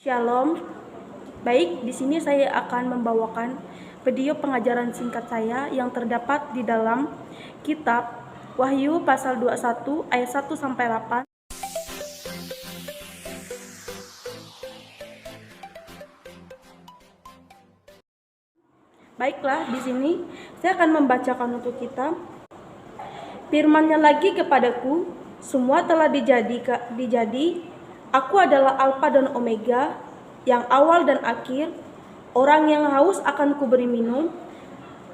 Shalom. Baik, di sini saya akan membawakan video pengajaran singkat saya yang terdapat di dalam kitab Wahyu pasal 21 ayat 1 sampai 8. Baiklah, di sini saya akan membacakan untuk kita. Firman-Nya lagi kepadaku, semua telah dijadi. Aku adalah Alfa dan Omega, yang awal dan akhir. Orang yang haus akan kuberi minum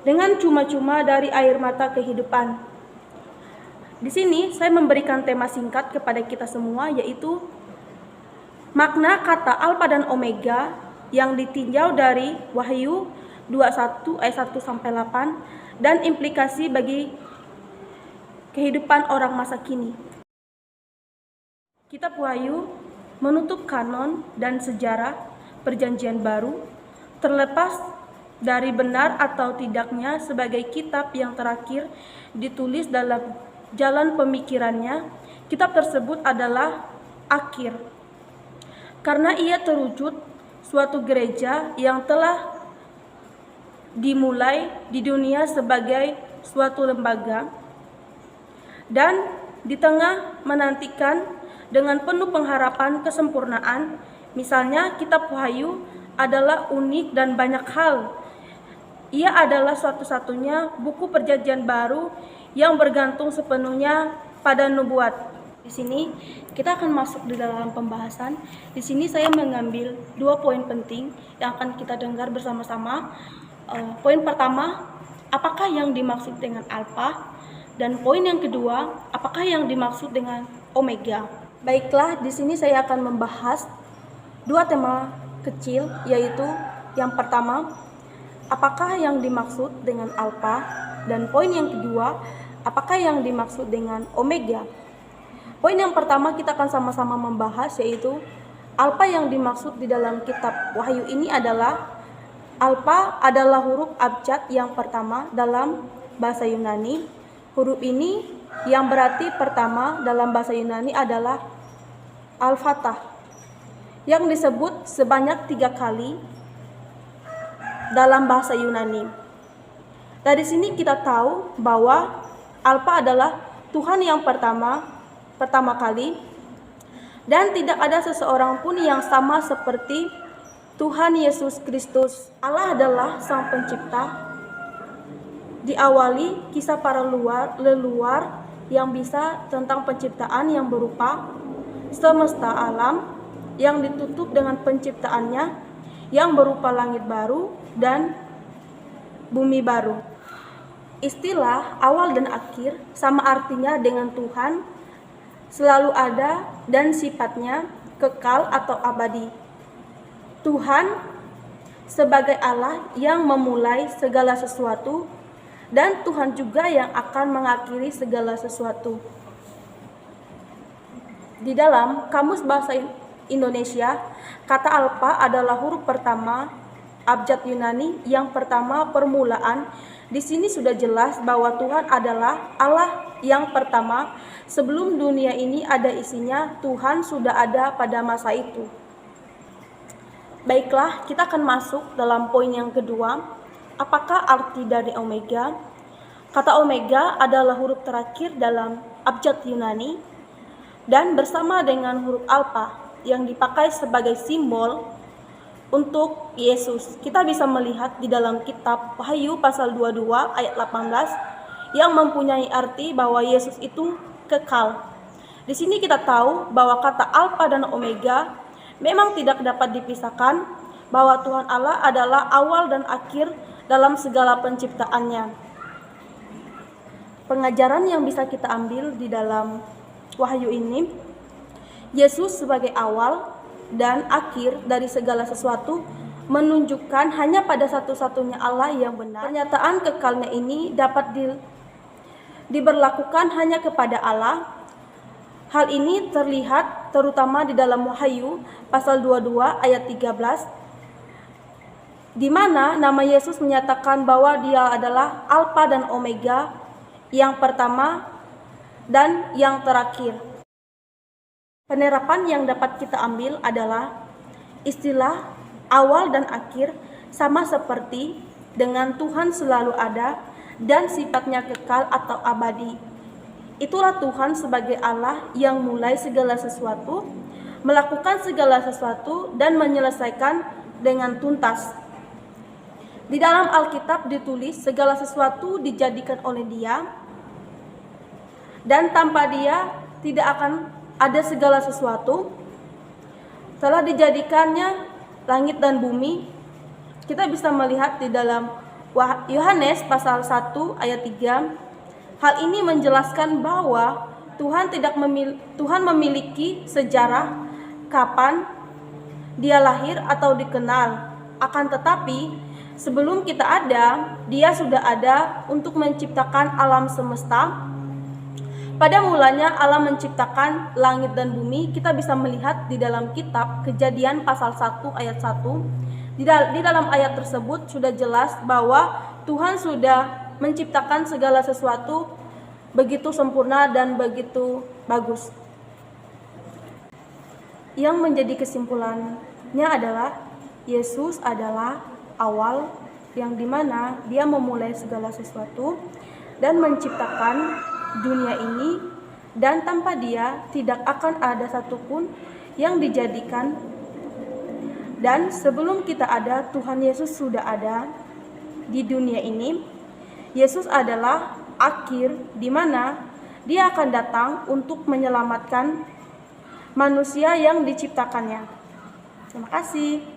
dengan cuma-cuma dari air mata kehidupan. Di sini saya memberikan tema singkat kepada kita semua, yaitu makna kata Alfa dan Omega yang ditinjau dari Wahyu 21 ayat 1 sampai 8 dan implikasi bagi kehidupan orang masa kini. Kitab Wahyu menutup kanon dan sejarah Perjanjian Baru, terlepas dari benar atau tidaknya sebagai kitab yang terakhir ditulis dalam jalan pemikirannya. Kitab tersebut adalah akhir, karena ia terwujud suatu gereja yang telah dimulai di dunia sebagai suatu lembaga, dan di tengah menantikan dengan penuh pengharapan kesempurnaan. Misalnya, kitab Wahyu adalah unik dan banyak hal. Ia adalah satu-satunya buku Perjanjian Baru yang bergantung sepenuhnya pada nubuat. Di sini kita akan masuk di dalam pembahasan. Di sini saya mengambil 2 poin penting yang akan kita dengar bersama-sama. Poin pertama, apakah yang dimaksud dengan Alfa? Dan poin yang kedua, apakah yang dimaksud dengan Omega? Baiklah, di sini saya akan membahas 2 tema kecil, yaitu yang pertama, apakah yang dimaksud dengan Alfa? Dan poin yang kedua, apakah yang dimaksud dengan Omega? Poin yang pertama kita akan sama-sama membahas, yaitu Alfa yang dimaksud di dalam kitab Wahyu ini adalah Alfa adalah huruf abjad yang pertama dalam bahasa Yunani. Huruf ini yang berarti pertama dalam bahasa Yunani adalah Al-Fatah, yang disebut sebanyak 3 kali dalam bahasa Yunani. Dari sini kita tahu bahwa Alfa adalah Tuhan yang pertama kali, dan tidak ada seseorang pun yang sama seperti Tuhan Yesus Kristus. Allah adalah Sang Pencipta. Diawali kisah para leluhur yang bisa tentang penciptaan yang berupa semesta alam yang ditutup dengan penciptaannya yang berupa langit baru dan bumi baru. Istilah awal dan akhir sama artinya dengan Tuhan selalu ada dan sifatnya kekal atau abadi. Tuhan sebagai Allah yang memulai segala sesuatu, dan Tuhan juga yang akan mengakhiri segala sesuatu. Di dalam Kamus Bahasa Indonesia, kata Alfa adalah huruf pertama abjad Yunani yang pertama permulaan. Di sini sudah jelas bahwa Tuhan adalah Allah yang pertama. Sebelum dunia ini ada isinya, Tuhan sudah ada pada masa itu. Baiklah, kita akan masuk dalam poin yang kedua. Apakah arti dari Omega? Kata Omega adalah huruf terakhir dalam abjad Yunani dan bersama dengan huruf Alfa yang dipakai sebagai simbol untuk Yesus. Kita bisa melihat di dalam kitab Wahyu pasal 22 ayat 18 yang mempunyai arti bahwa Yesus itu kekal. Di sini kita tahu bahwa kata Alfa dan Omega memang tidak dapat dipisahkan, bahwa Tuhan Allah adalah awal dan akhir dalam segala penciptaannya. Pengajaran yang bisa kita ambil di dalam Wahyu ini, Yesus sebagai awal dan akhir dari segala sesuatu menunjukkan hanya pada satu-satunya Allah yang benar. Pernyataan kekalnya ini dapat diberlakukan hanya kepada Allah. Hal ini terlihat terutama di dalam Wahyu pasal 22 ayat 13, di mana nama Yesus menyatakan bahwa Dia adalah Alfa dan Omega, yang pertama dan yang terakhir. Penerapan yang dapat kita ambil adalah Istilah awal dan akhir sama seperti dengan Tuhan selalu ada dan sifatnya kekal atau abadi. Itulah Tuhan sebagai Allah yang mulai segala sesuatu, melakukan segala sesuatu, dan menyelesaikan dengan tuntas. Di dalam Alkitab ditulis segala sesuatu dijadikan oleh Dia, dan tanpa Dia tidak akan ada segala sesuatu. Telah dijadikannya langit dan bumi. Kita bisa melihat di dalam Yohanes pasal 1 ayat 3. Hal ini menjelaskan bahwa Tuhan memiliki sejarah kapan Dia lahir atau dikenal. Akan tetapi sebelum kita ada, Dia sudah ada untuk menciptakan alam semesta. Pada mulanya Allah menciptakan langit dan bumi. Kita bisa melihat di dalam kitab Kejadian pasal 1 ayat 1. Di dalam ayat tersebut sudah jelas bahwa Tuhan sudah menciptakan segala sesuatu begitu sempurna dan begitu bagus. Yang menjadi kesimpulannya adalah Yesus adalah awal, yang dimana Dia memulai segala sesuatu dan menciptakan dunia ini, dan tanpa Dia tidak akan ada satupun yang dijadikan. Dan sebelum kita ada, Tuhan Yesus sudah ada di dunia ini. Yesus adalah akhir di mana Dia akan datang untuk menyelamatkan manusia yang diciptakannya. Terima kasih.